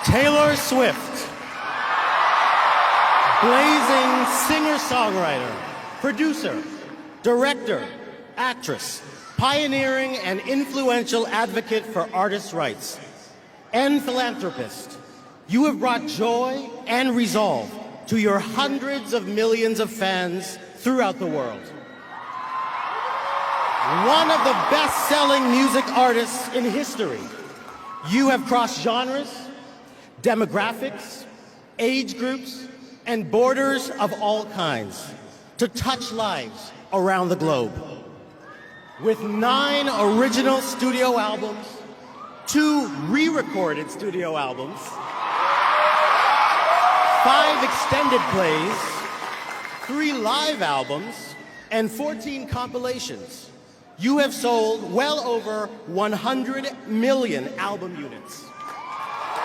Taylor Swift, blazing singer-songwriter, producer, director, actress, pioneering and influential advocate for artists' rights, and philanthropist. You have brought joy and resolve to your hundreds of millions of fans throughout the world. One of the best-selling music artists in history, you have crossed genres, demographics, age groups, and borders of all kinds to touch lives around the globe. With 9 original studio albums, 2 re-recorded studio albums, 5 extended plays, 3 live albums, and 14 compilations, you have sold well over 100 million album units,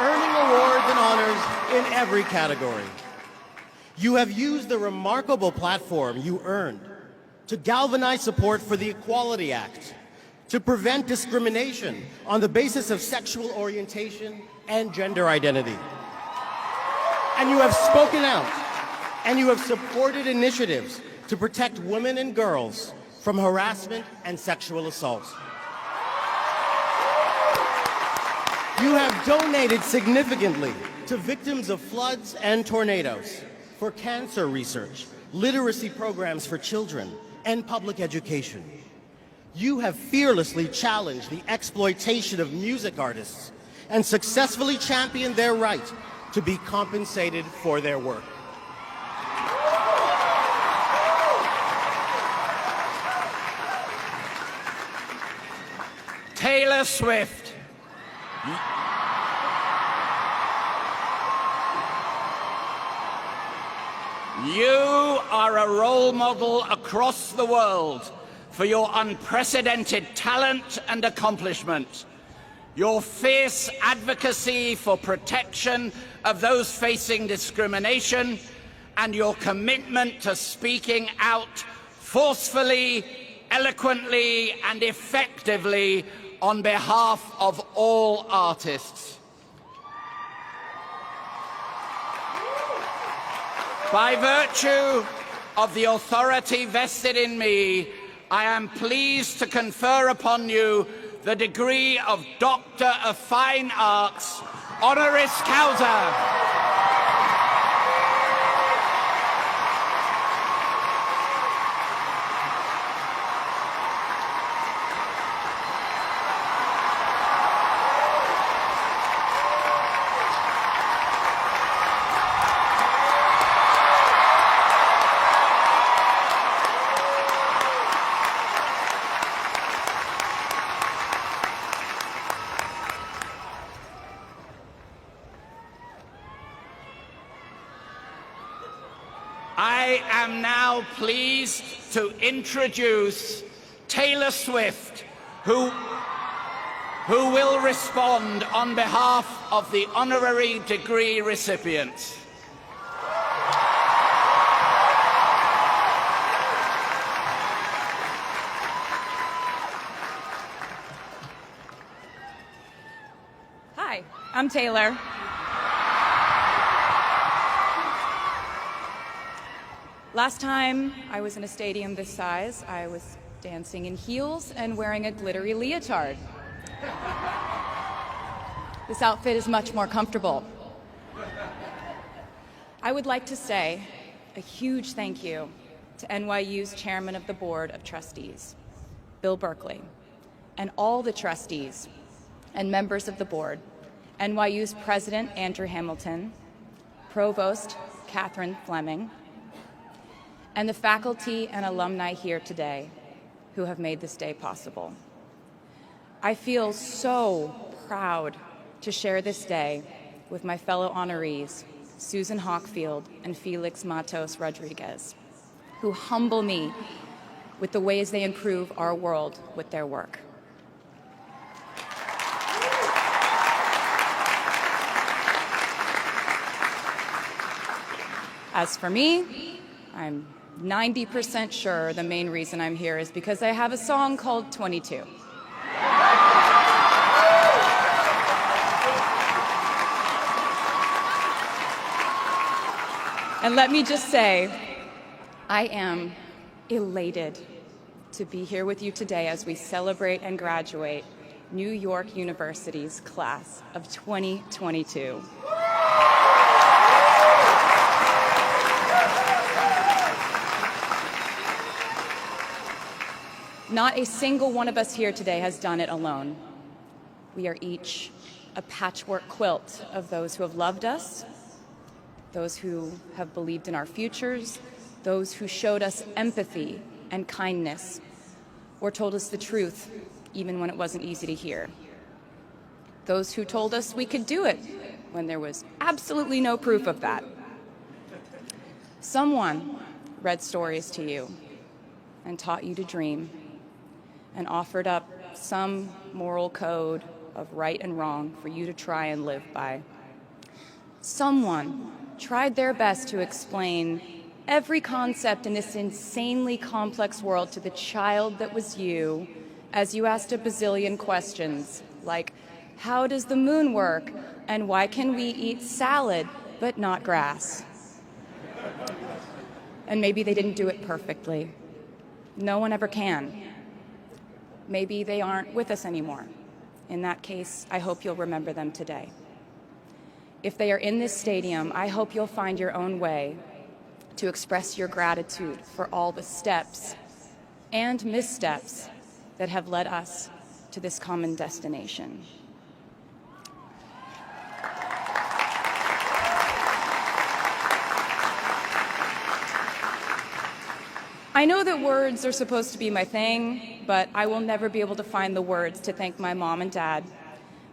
earning awards and honors in every category. You have used the remarkable platform you earned to galvanize support for the Equality Act, to prevent discrimination on the basis of sexual orientation and gender identity. And you have spoken out, and you have supported initiatives to protect women and girls from harassment and sexual assault. You have donated significantly to victims of floods and tornadoes, for cancer research, literacy programs for children, and public education. You have fearlessly challenged the exploitation of music artists and successfully championed their right to be compensated for their work. Taylor Swift. You are a role model across the world for your unprecedented talent and accomplishment, your fierce advocacy for protection of those facing discrimination, and your commitment to speaking out forcefully, eloquently, and effectively on behalf of all artists. By virtue of the authority vested in me, I am pleased to confer upon you the degree of Doctor of Fine Arts, honoris causa. I am now pleased to introduce Taylor Swift, who will respond on behalf of the honorary degree recipients. Hi, I'm Taylor. Last time I was in a stadium this size, I was dancing in heels and wearing a glittery leotard. This outfit is much more comfortable. I would like to say a huge thank you to NYU's Chairman of the Board of Trustees, Bill Berkeley, and all the trustees and members of the board, NYU's President Andrew Hamilton, Provost Catherine Fleming, and the faculty and alumni here today who have made this day possible. I feel so proud to share this day with my fellow honorees, Susan Hockfield and Felix Matos Rodriguez, who humble me with the ways they improve our world with their work. As for me, I'm 90% sure the main reason I'm here is because I have a song called 22. And let me just say, I am elated to be here with you today as we celebrate and graduate New York University's class of 2022. Not a single one of us here today has done it alone. We are each a patchwork quilt of those who have loved us, those who have believed in our futures, those who showed us empathy and kindness, or told us the truth even when it wasn't easy to hear. Those who told us we could do it when there was absolutely no proof of that. Someone read stories to you and taught you to dream and offered up some moral code of right and wrong for you to try and live by. Someone tried their best to explain every concept in this insanely complex world to the child that was you as you asked a bazillion questions like, how does the moon work? And why can we eat salad but not grass? And maybe they didn't do it perfectly. No one ever can. Maybe they aren't with us anymore. In that case, I hope you'll remember them today. If they are in this stadium, I hope you'll find your own way to express your gratitude for all the steps and missteps that have led us to this common destination. I know that words are supposed to be my thing, but I will never be able to find the words to thank my mom and dad,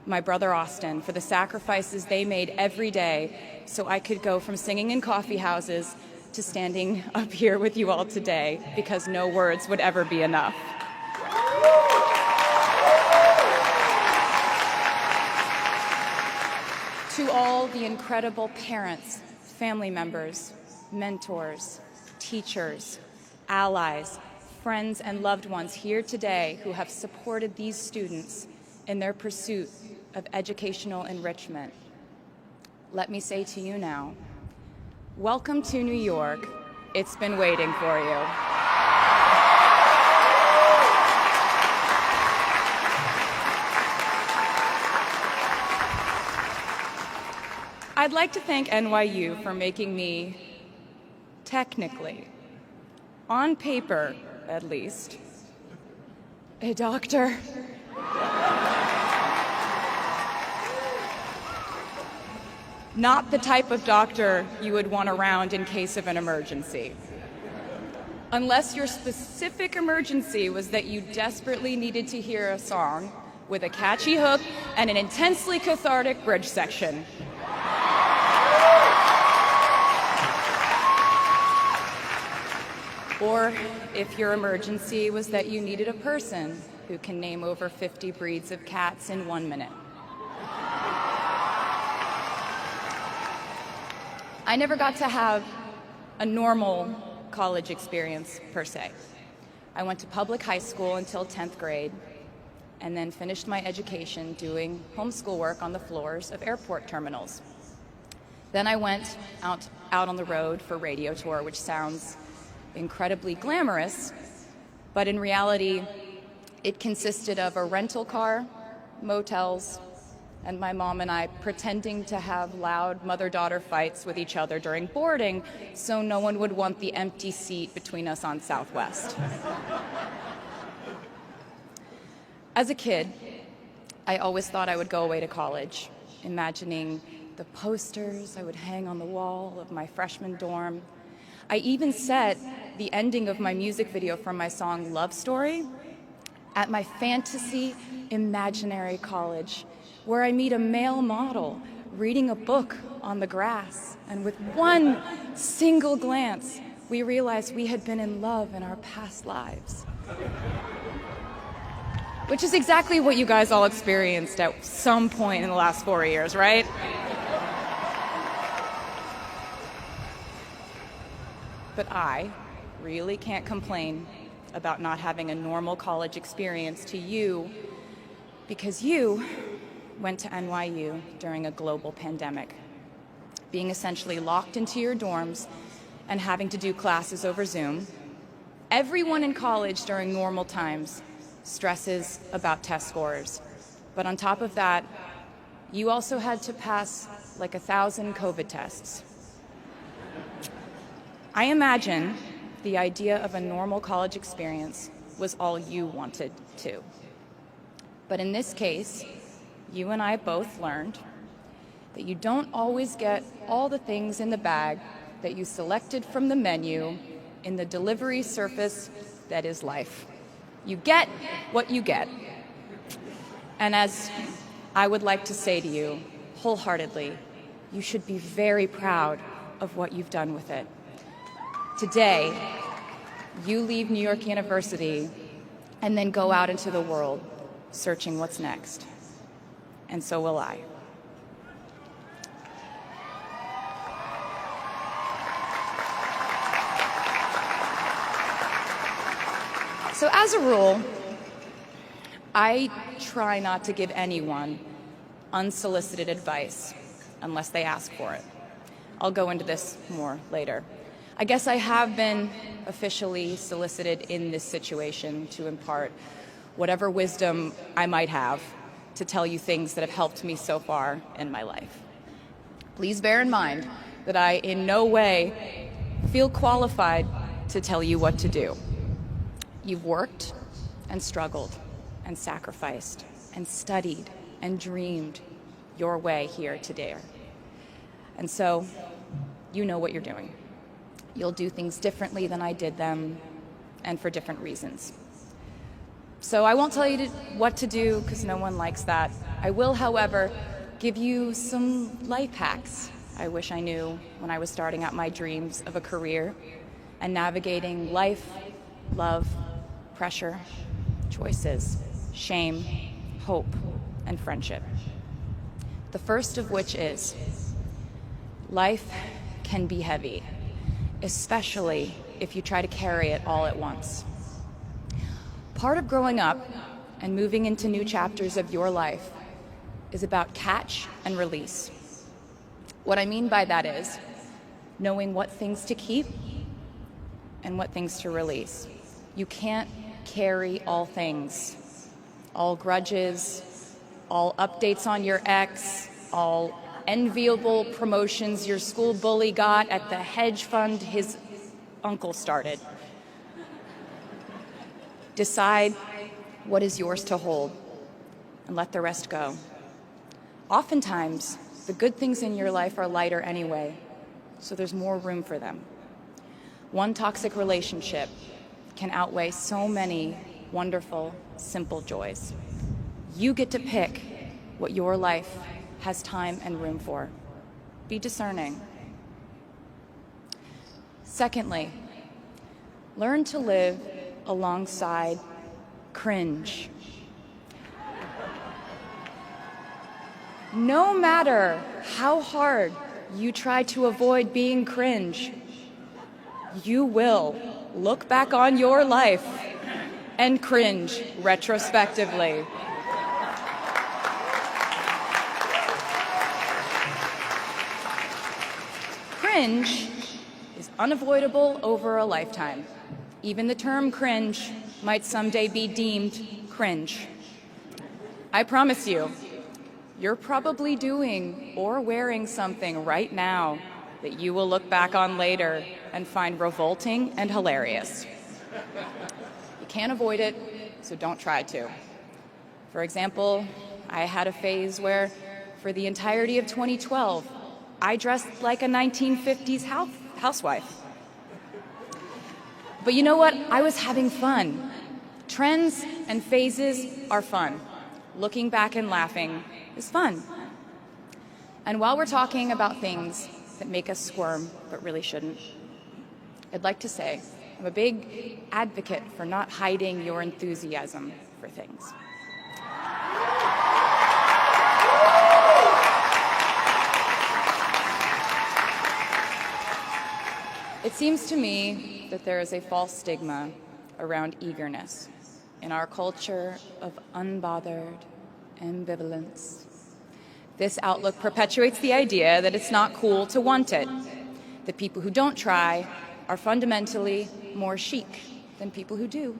my brother Austin, for the sacrifices they made every day so I could go from singing in coffee houses to standing up here with you all today, because no words would ever be enough. To all the incredible parents, family members, mentors, teachers, allies, friends, and loved ones here today who have supported these students in their pursuit of educational enrichment, let me say to you now, welcome to New York. It's been waiting for you. I'd like to thank NYU for making me, technically, on paper at least, a doctor. Not the type of doctor you would want around in case of an emergency. Unless your specific emergency was that you desperately needed to hear a song with a catchy hook and an intensely cathartic bridge section. Or if your emergency was that you needed a person who can name over 50 breeds of cats in 1 minute. I never got to have a normal college experience, per se. I went to public high school until 10th grade, and then finished my education doing homeschool work on the floors of airport terminals. Then I went out on the road for radio tour, which sounds incredibly glamorous, but in reality, it consisted of a rental car, motels, and my mom and I pretending to have loud mother-daughter fights with each other during boarding so no one would want the empty seat between us on Southwest. As a kid, I always thought I would go away to college, imagining the posters I would hang on the wall of my freshman dorm. I even set the ending of my music video from my song Love Story at my fantasy imaginary college, where I meet a male model reading a book on the grass, and with one single glance, we realized we had been in love in our past lives. Which is exactly what you guys all experienced at some point in the last 4 years, right? But I really can't complain about not having a normal college experience to you, because you went to NYU during a global pandemic. being essentially locked into your dorms and having to do classes over Zoom. Everyone in college during normal times stresses about test scores. But on top of that, you also had to pass like 1,000 COVID tests. I imagine the idea of a normal college experience was all you wanted too. But in this case, you and I both learned that you don't always get all the things in the bag that you selected from the menu in the delivery service that is life. You get what you get. And as I would like to say to you wholeheartedly, you should be very proud of what you've done with it. Today, you leave New York University and then go out into the world searching what's next. And so will I. So as a rule, I try not to give anyone unsolicited advice unless they ask for it. I'll go into this more later. I guess I have been officially solicited in this situation to impart whatever wisdom I might have to tell you things that have helped me so far in my life. Please bear in mind that I in no way feel qualified to tell you what to do. You've worked and struggled and sacrificed and studied and dreamed your way here today. And so you know what you're doing. You'll do things differently than I did them and for different reasons. So I won't tell you what to do because no one likes that. I will, however, give you some life hacks I wish I knew when I was starting out my dreams of a career and navigating life, love, pressure, choices, shame, hope, and friendship. The first of which is, life can be heavy, especially if you try to carry it all at once. Part of growing up and moving into new chapters of your life is about catch and release. What I mean by that is knowing what things to keep and what things to release. You can't carry all things, all grudges, all updates on your ex, all enviable promotions your school bully got at the hedge fund his uncle started. Decide what is yours to hold and let the rest go. Oftentimes, the good things in your life are lighter anyway, so there's more room for them. One toxic relationship can outweigh so many wonderful, simple joys. You get to pick what your life has time and room for. Be discerning. Secondly, learn to live alongside cringe. No matter how hard you try to avoid being cringe, you will look back on your life and cringe retrospectively. Cringe is unavoidable over a lifetime. Even the term cringe might someday be deemed cringe. I promise you, you're probably doing or wearing something right now that you will look back on later and find revolting and hilarious. You can't avoid it, so don't try to. For example, I had a phase where, for the entirety of 2012, I dressed like a 1950s housewife. But you know what? I was having fun. Trends and phases are fun. Looking back and laughing is fun. And while we're talking about things that make us squirm but really shouldn't, I'd like to say I'm a big advocate for not hiding your enthusiasm for things. It seems to me that there is a false stigma around eagerness in our culture of unbothered ambivalence. This outlook perpetuates the idea that it's not cool to want it. That people who don't try are fundamentally more chic than people who do.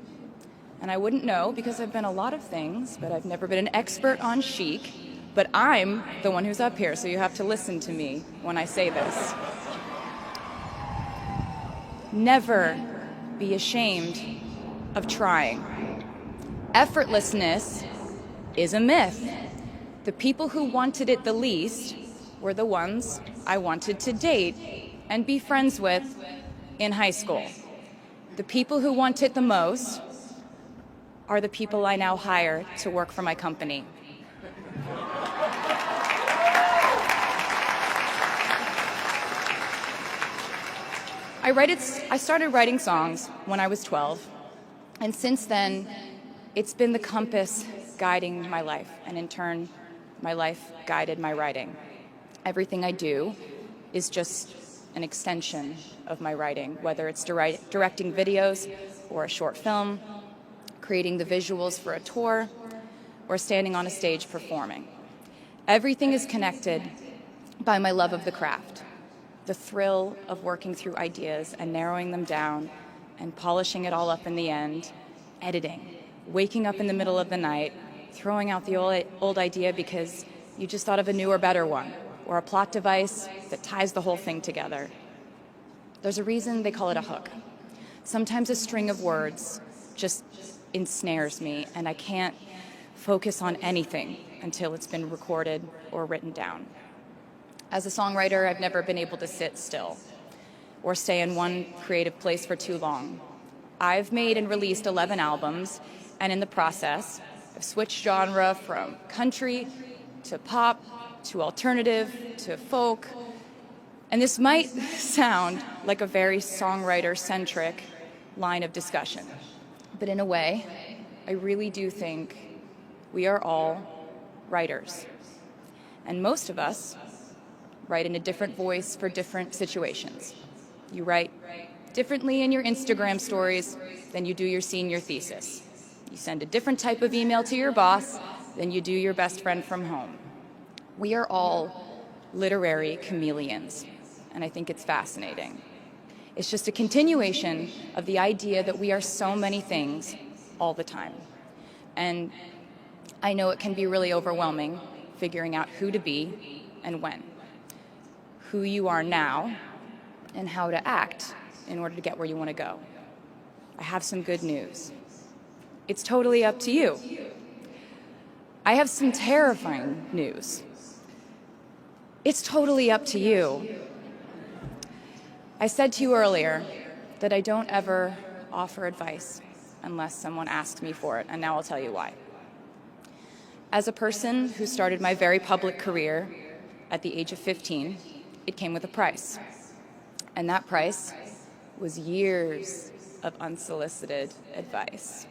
And I wouldn't know because I've been a lot of things, but I've never been an expert on chic. But I'm the one who's up here, so you have to listen to me when I say this. Never be ashamed of trying. Effortlessness is a myth. The people who wanted it the least were the ones I wanted to date and be friends with in high school. The people who want it the most are the people I now hire to work for my company. I started writing songs when I was 12, and since then, it's been the compass guiding my life, and in turn, my life guided my writing. Everything I do is just an extension of my writing, whether it's directing videos or a short film, creating the visuals for a tour, or standing on a stage performing. Everything is connected by my love of the craft, the thrill of working through ideas and narrowing them down and polishing it all up in the end, editing, waking up in the middle of the night, throwing out the old idea because you just thought of a newer, better one, or a plot device that ties the whole thing together. There's a reason they call it a hook. Sometimes a string of words just ensnares me, and I can't focus on anything until it's been recorded or written down. As a songwriter, I've never been able to sit still or stay in one creative place for too long. I've made and released 11 albums, and in the process, I've switched genre from country to pop to alternative to folk. And this might sound like a very songwriter-centric line of discussion, but in a way, I really do think we are all writers. And most of us write in a different voice for different situations. You write differently in your Instagram stories than you do your senior thesis. You send a different type of email to your boss than you do your best friend from home. We are all literary chameleons, and I think it's fascinating. It's just a continuation of the idea that we are so many things all the time. And I know it can be really overwhelming figuring out who to be and when, who you are now, and how to act in order to get where you want to go. I have some good news. It's totally up to you. I have some terrifying news. It's totally up to you. I said to you earlier that I don't ever offer advice unless someone asks me for it, and now I'll tell you why. As a person who started my very public career at the age of 15, it came with a price. And that price was years of unsolicited advice.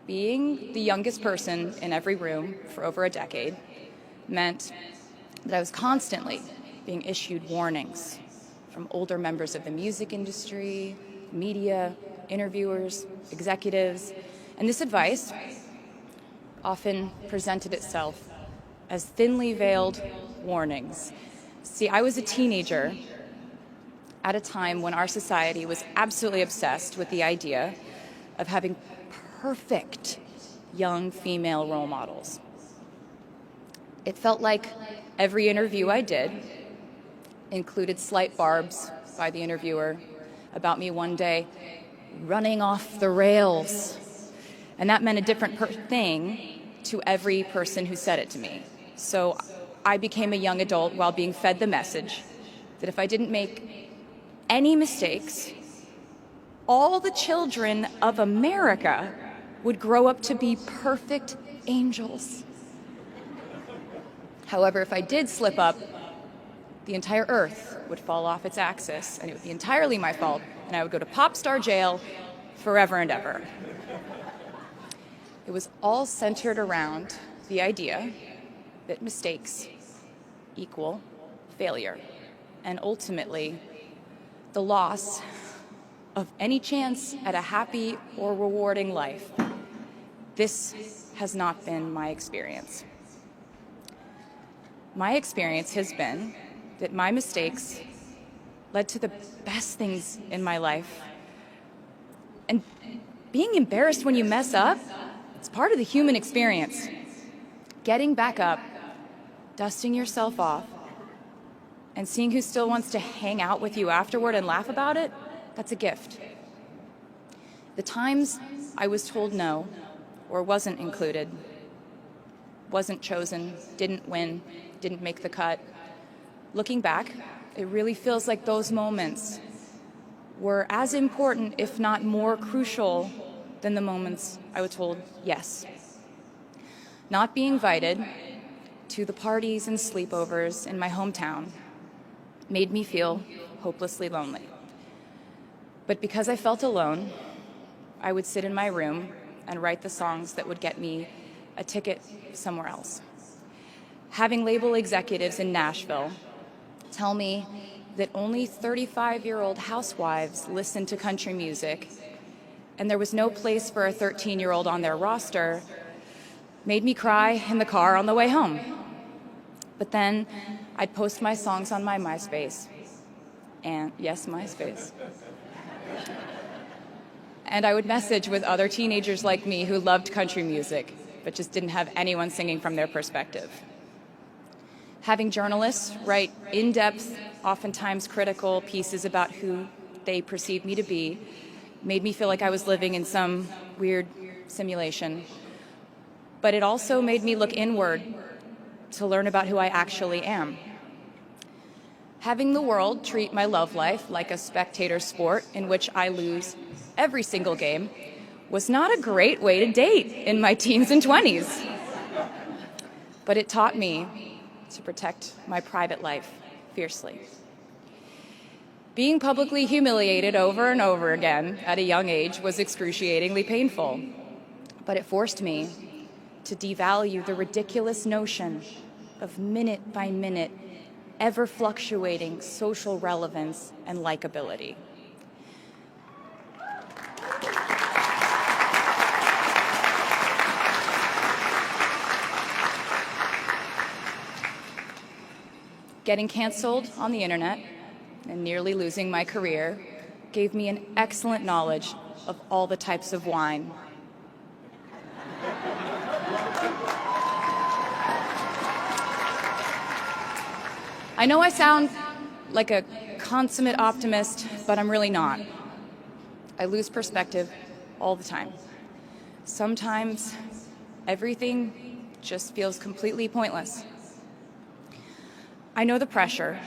Being the youngest person in every room for over a decade meant that I was constantly being issued warnings from older members of the music industry, media, interviewers, executives, and this advice often presented itself as thinly veiled warnings. See, I was a teenager at a time when our society was absolutely obsessed with the idea of having perfect young female role models. It felt like every interview I did included slight barbs by the interviewer about me one day running off the rails. And that meant a different thing to every person who said it to me. So I became a young adult while being fed the message that if I didn't make any mistakes, all the children of America would grow up to be perfect angels. However, if I did slip up, the entire earth would fall off its axis, and it would be entirely my fault, and I would go to pop star jail forever and ever. It was all centered around the idea that mistakes equal failure, and ultimately the loss of any chance at a happy or rewarding life. This has not been my experience. my experience has been that my mistakes led to the best things in my life. And being embarrassed when you mess up, it's part of the human experience. Getting back up, dusting yourself off, and seeing who still wants to hang out with you afterward and laugh about it, that's a gift. The times I was told no, or wasn't included, wasn't chosen, didn't win, didn't make the cut, looking back, it really feels like those moments were as important, if not more crucial, than the moments I was told yes. Not being invited to the parties and sleepovers in my hometown made me feel hopelessly lonely. But because I felt alone, I would sit in my room and write the songs that would get me a ticket somewhere else. Having label executives in Nashville tell me that only 35-year-old housewives listen to country music, and there was no place for a 13-year-old on their roster, made me cry in the car on the way home. But then I'd post my songs on my MySpace. And yes, MySpace. And I would message with other teenagers like me who loved country music, but just didn't have anyone singing from their perspective. Having journalists write in-depth, oftentimes critical pieces about who they perceived me to be made me feel like I was living in some weird simulation. But it also made me look inward to learn about who I actually am. Having the world treat my love life like a spectator sport in which I lose every single game was not a great way to date in my teens and 20s. But it taught me to protect my private life fiercely. Being publicly humiliated over and over again at a young age was excruciatingly painful, but it forced me to devalue the ridiculous notion of minute-by-minute, ever-fluctuating social relevance and likability. Getting canceled on the internet and nearly losing my career gave me an excellent knowledge of all the types of wine. I know I sound like a consummate optimist, but I'm really not. I lose perspective all the time. Sometimes everything just feels completely pointless. I know the pressure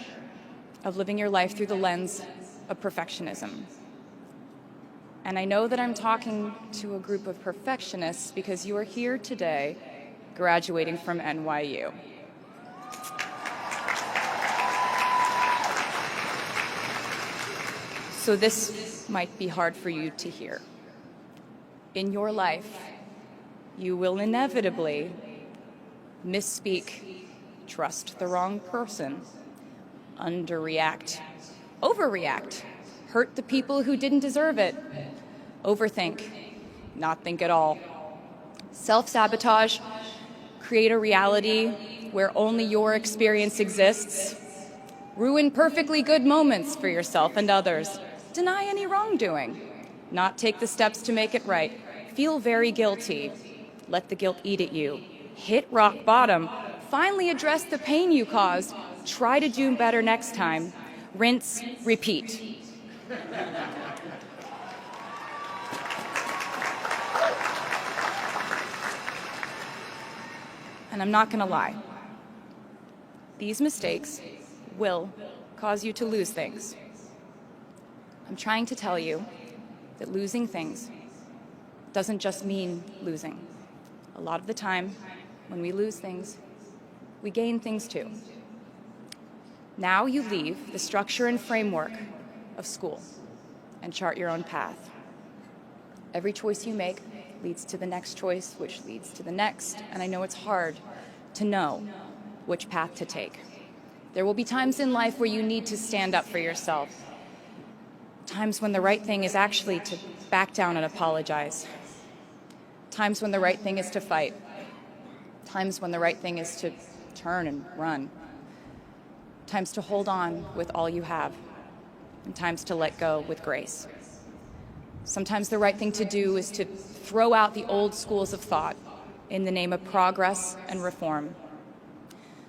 of living your life through the lens of perfectionism. And I know that I'm talking to a group of perfectionists because you are here today graduating from NYU. So this might be hard for you to hear. In your life, you will inevitably misspeak, trust the wrong person, underreact, overreact, hurt the people who didn't deserve it, overthink, not think at all, self-sabotage, create a reality where only your experience exists, ruin perfectly good moments for yourself and others, deny any wrongdoing, not take the steps to make it right, feel very guilty, let the guilt eat at you, hit rock bottom, finally address the pain you caused, try to do better next time, rinse, repeat. And I'm not going to lie. These mistakes will cause you to lose things. I'm trying to tell you that losing things doesn't just mean losing. A lot of the time, when we lose things, we gain things too. Now you leave the structure and framework of school and chart your own path. Every choice you make leads to the next choice, which leads to the next, and I know it's hard to know which path to take. There will be times in life where you need to stand up for yourself, times when the right thing is actually to back down and apologize, times when the right thing is to fight, times when the right thing is to turn and run. times to hold on with all you have, and times to let go with grace. Sometimes the right thing to do is to throw out the old schools of thought in the name of progress and reform.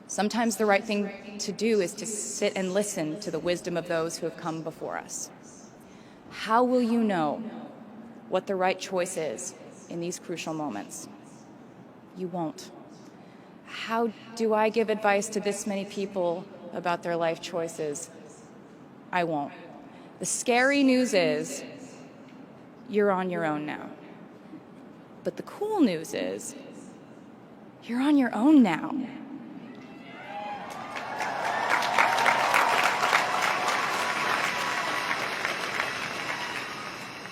Sometimes the right thing to do is to sit and listen to the wisdom of those who have come before us. How will you know what the right choice is in these crucial moments? You won't. How do I give advice to this many people about their life choices? I won't. The scary news is you're on your own now. But the cool news is you're on your own now.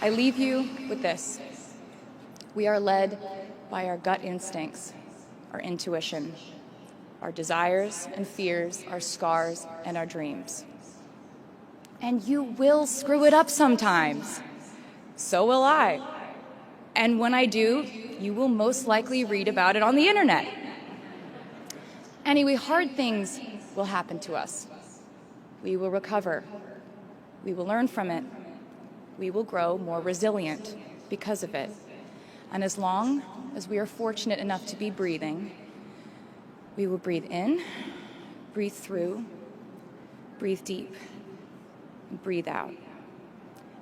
I leave you with this. We are led by our gut instincts, our intuition, our desires and fears, our scars and our dreams. And you will screw it up sometimes. So will I. And when I do, you will most likely read about it on the internet. Anyway, hard things will happen to us. We will recover. We will learn from it. We will grow more resilient because of it. And as long as we are fortunate enough to be breathing, we will breathe in, breathe through, breathe deep, and breathe out.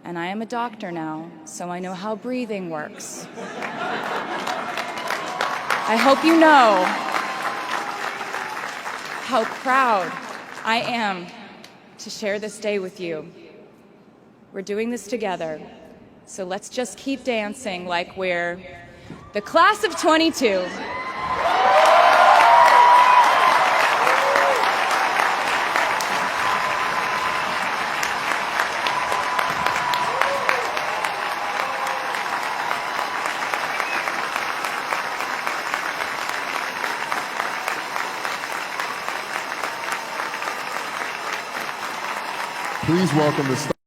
And I am a doctor now, so I know how breathing works. I hope you know how proud I am to share this day with you. We're doing this together, so let's just keep dancing like we're the class of 22. Please welcome the